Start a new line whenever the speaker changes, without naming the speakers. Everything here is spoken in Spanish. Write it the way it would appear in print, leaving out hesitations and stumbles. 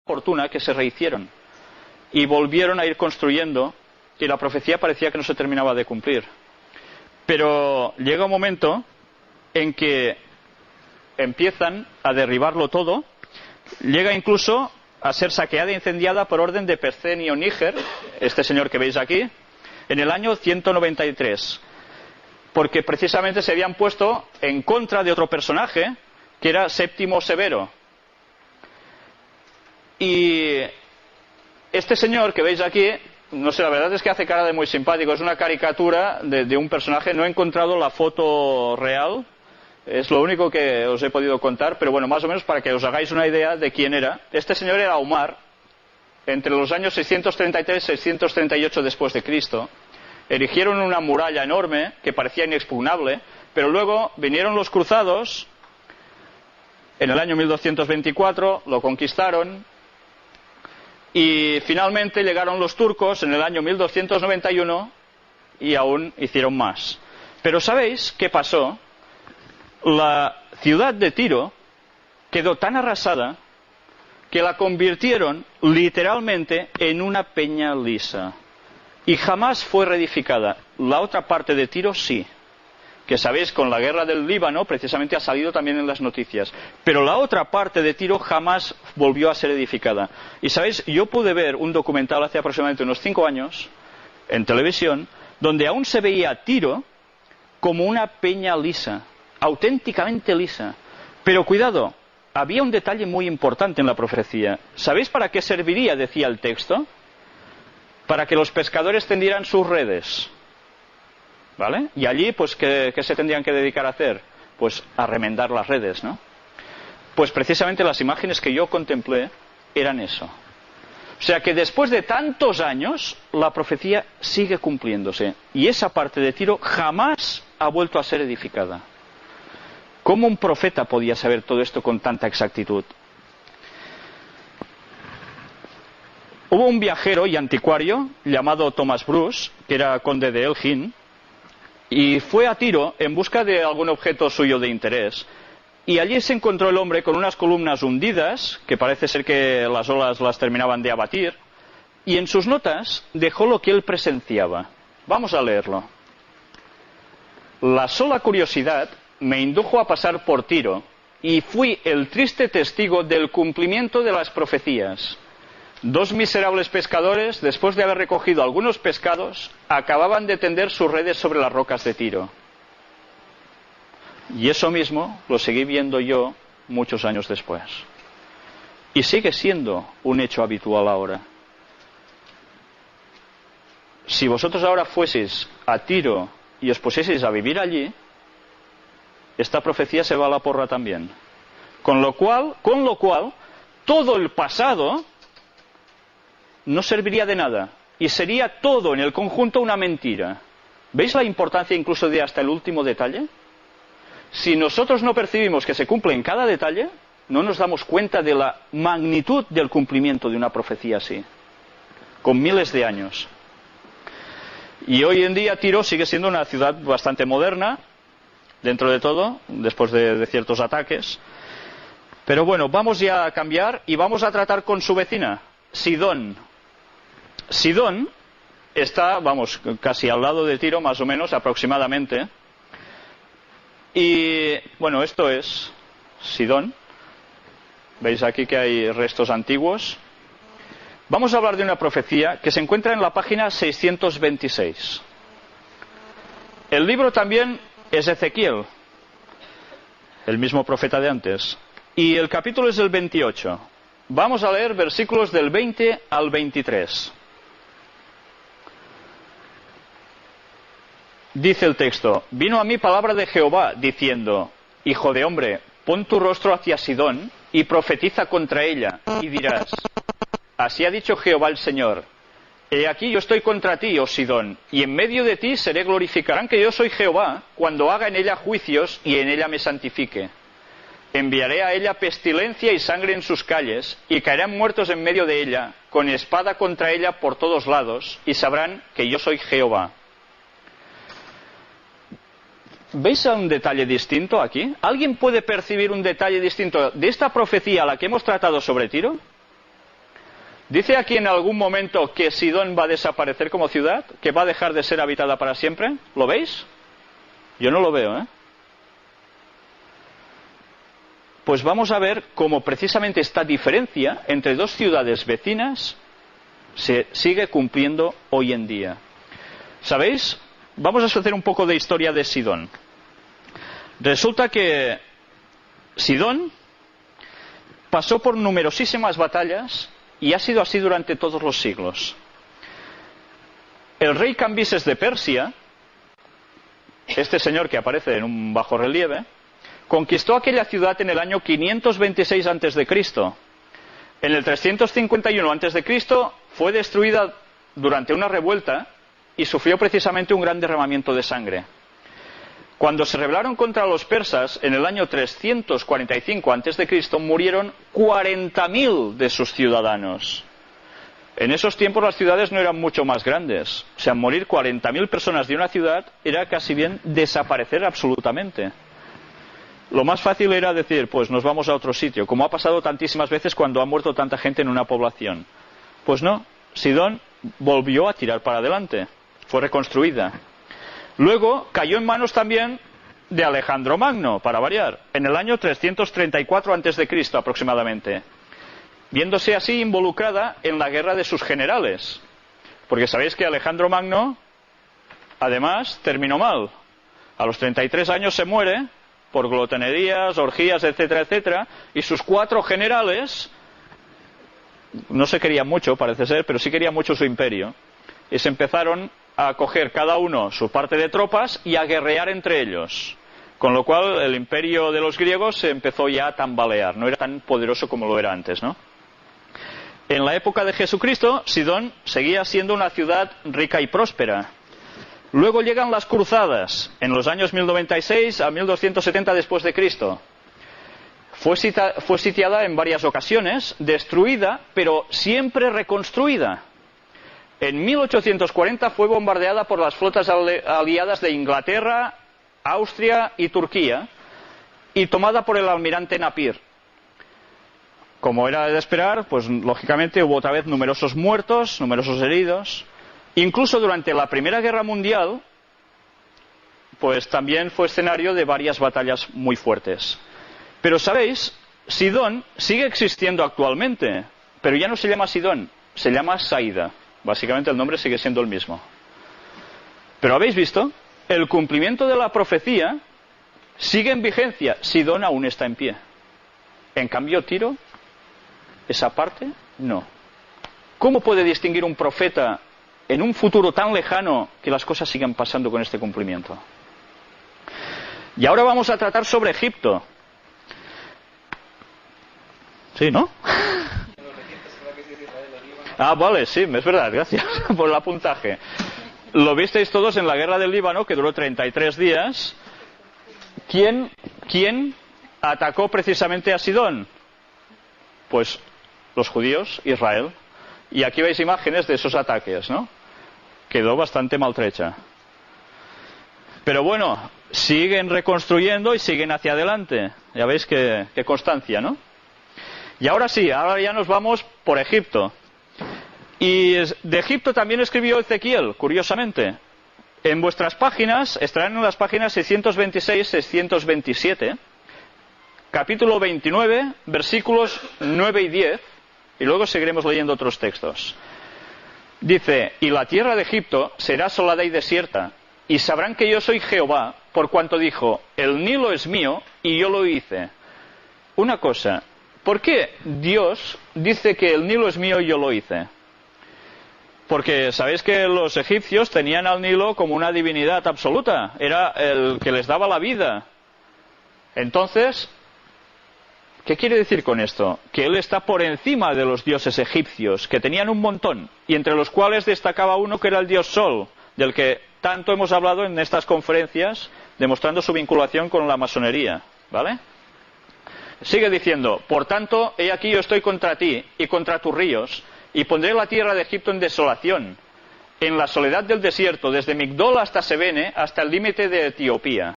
fortuna que se rehicieron y volvieron a ir construyendo, y la profecía parecía que no se terminaba de cumplir. Pero llega un momento en que empiezan a derribarlo todo, llega incluso a ser saqueada e incendiada por orden de Percenio Níger, este señor que veis aquí, en el año 193, porque precisamente se habían puesto en contra de otro personaje que era Séptimo Severo. Y este señor que veis aquí, no sé, la verdad es que hace cara de muy simpático, es una caricatura de un personaje. No he encontrado la foto real, es lo único que os he podido contar, pero bueno, más o menos para que os hagáis una idea de quién era. Este señor era Omar, entre los años 633 y 638 después de Cristo. Erigieron una muralla enorme que parecía inexpugnable, pero luego vinieron los cruzados en el año 1224, lo conquistaron. Y finalmente llegaron los turcos en el año 1291 y aún hicieron más. Pero ¿sabéis qué pasó? La ciudad de Tiro quedó tan arrasada que la convirtieron literalmente en una peña lisa. Y jamás fue reedificada. La otra parte de Tiro sí. Que sabéis, con la guerra del Líbano, precisamente ha salido también en las noticias. Pero la otra parte de Tiro jamás volvió a ser edificada. Y sabéis, yo pude ver un documental hace aproximadamente unos 5 años, en televisión, donde aún se veía Tiro como una peña lisa, auténticamente lisa. Pero cuidado, había un detalle muy importante en la profecía. ¿Sabéis para qué serviría, decía el texto? Para que los pescadores tendieran sus redes. ¿Vale? Y allí, pues, ¿qué se tendrían que dedicar a hacer? Pues a remendar las redes, ¿no? Pues precisamente las imágenes que yo contemplé eran eso. O sea que después de tantos años, la profecía sigue cumpliéndose. Y esa parte de Tiro jamás ha vuelto a ser edificada. ¿Cómo un profeta podía saber todo esto con tanta exactitud? Hubo un viajero y anticuario llamado Thomas Bruce, que era conde de Elgin, y fue a Tiro en busca de algún objeto suyo de interés. Y allí se encontró el hombre con unas columnas hundidas, que parece ser que las olas las terminaban de abatir, y en sus notas dejó lo que él presenciaba. Vamos a leerlo. La sola curiosidad me indujo a pasar por Tiro, y fui el triste testigo del cumplimiento de las profecías. 2 miserables pescadores, después de haber recogido algunos pescados, acababan de tender sus redes sobre las rocas de Tiro. Y eso mismo lo seguí viendo yo muchos años después. Y sigue siendo un hecho habitual ahora. Si vosotros ahora fueseis a Tiro y os pusieseis a vivir allí, esta profecía se va a la porra también. Con lo cual, todo el pasado no serviría de nada y sería todo en el conjunto una mentira. ¿Veis la importancia incluso de hasta el último detalle? Si nosotros no percibimos que se cumple en cada detalle, no nos damos cuenta de la magnitud del cumplimiento de una profecía así, con miles de años. Y hoy en día Tiro sigue siendo una ciudad bastante moderna, dentro de todo, después de ciertos ataques. Pero bueno, vamos ya a cambiar y vamos a tratar con su vecina, Sidón. Sidón está, vamos, casi al lado de Tiro, más o menos, aproximadamente. Y, bueno, esto es Sidón. Veis aquí que hay restos antiguos. Vamos a hablar de una profecía que se encuentra en la página 626. El libro también es Ezequiel, el mismo profeta de antes. Y el capítulo es el 28. Vamos a leer versículos del 20 al 23. Dice el texto: vino a mí palabra de Jehová, diciendo: Hijo de hombre, pon tu rostro hacia Sidón, y profetiza contra ella, y dirás: Así ha dicho Jehová el Señor: He aquí yo estoy contra ti, oh Sidón, y en medio de ti seré glorificarán que yo soy Jehová, cuando haga en ella juicios, y en ella me santifique. Enviaré a ella pestilencia y sangre en sus calles, y caerán muertos en medio de ella, con espada contra ella por todos lados, y sabrán que yo soy Jehová. ¿Veis un detalle distinto aquí? ¿Alguien puede percibir un detalle distinto de esta profecía a la que hemos tratado sobre Tiro? ¿Dice aquí en algún momento que Sidón va a desaparecer como ciudad? ¿Que va a dejar de ser habitada para siempre? ¿Lo veis? Yo no lo veo, ¿eh? Pues vamos a ver cómo precisamente esta diferencia entre dos ciudades vecinas se sigue cumpliendo hoy en día. ¿Sabéis? Vamos a hacer un poco de historia de Sidón. Resulta que Sidón pasó por numerosísimas batallas y ha sido así durante todos los siglos. El rey Cambises de Persia, este señor que aparece en un bajorrelieve, conquistó aquella ciudad en el año 526 a.C. En el 351 a.C. fue destruida durante una revuelta y sufrió precisamente un gran derramamiento de sangre. Cuando se rebelaron contra los persas en el año 345 a.C., murieron 40.000 de sus ciudadanos. En esos tiempos las ciudades no eran mucho más grandes. O sea, morir 40.000 personas de una ciudad era casi bien desaparecer absolutamente. Lo más fácil era decir, pues nos vamos a otro sitio, como ha pasado tantísimas veces cuando ha muerto tanta gente en una población. Pues no, Sidón volvió a tirar para adelante, fue reconstruida. Luego cayó en manos también de Alejandro Magno, para variar, en el año 334 a.C. aproximadamente, viéndose así involucrada en la guerra de sus generales. Porque sabéis que Alejandro Magno, además, terminó mal. A los 33 años se muere por glotonerías, orgías, etcétera, etcétera, y sus 4 generales no se querían mucho, parece ser, pero sí querían mucho su imperio, y se empezaron a coger cada uno su parte de tropas y a guerrear entre ellos, con lo cual el imperio de los griegos se empezó ya a tambalear, no era tan poderoso como lo era antes, ¿no? En la época de Jesucristo, Sidón seguía siendo una ciudad rica y próspera. Luego llegan las cruzadas, en los años 1096 a 1270 después de Cristo. Fue sitiada en varias ocasiones, destruida, pero siempre reconstruida. En 1840 fue bombardeada por las flotas aliadas de Inglaterra, Austria y Turquía, y tomada por el almirante Napier. Como era de esperar, pues lógicamente hubo otra vez numerosos muertos, numerosos heridos. Incluso durante la Primera Guerra Mundial, pues también fue escenario de varias batallas muy fuertes. Pero sabéis, Sidón sigue existiendo actualmente, pero ya no se llama Sidón, se llama Saida. Básicamente el nombre sigue siendo el mismo. Pero ¿habéis visto? El cumplimiento de la profecía sigue en vigencia. Sidón aún está en pie. En cambio, Tiro, esa parte, no. ¿Cómo puede distinguir un profeta en un futuro tan lejano que las cosas sigan pasando con este cumplimiento? Y ahora vamos a tratar sobre Egipto. ¿Sí, no? Ah, vale, sí, es verdad, gracias por el apuntaje. Lo visteis todos en la guerra del Líbano, que duró 33 días. ¿Quién atacó precisamente a Sidón? Pues los judíos, Israel. Y aquí veis imágenes de esos ataques, ¿no? Quedó bastante maltrecha. Pero bueno, siguen reconstruyendo y siguen hacia adelante. Ya veis qué constancia, ¿no? Y ahora sí, ahora ya nos vamos por Egipto. Y de Egipto también escribió Ezequiel, curiosamente. En vuestras páginas, estarán en las páginas 626-627, capítulo 29, versículos 9 y 10, y luego seguiremos leyendo otros textos. Dice, y la tierra de Egipto será asolada y desierta, y sabrán que yo soy Jehová, por cuanto dijo, el Nilo es mío, y yo lo hice. Una cosa, ¿por qué Dios dice que el Nilo es mío y yo lo hice? Porque sabéis que los egipcios tenían al Nilo como una divinidad absoluta, era el que les daba la vida. Entonces, ¿qué quiere decir con esto? Que él está por encima de los dioses egipcios, que tenían un montón, y entre los cuales destacaba uno que era el dios Sol, del que tanto hemos hablado en estas conferencias, demostrando su vinculación con la masonería, ¿vale? Sigue diciendo, por tanto, he aquí yo estoy contra ti y contra tus ríos, y pondré la tierra de Egipto en desolación, en la soledad del desierto, desde Migdol hasta Sebene, hasta el límite de Etiopía.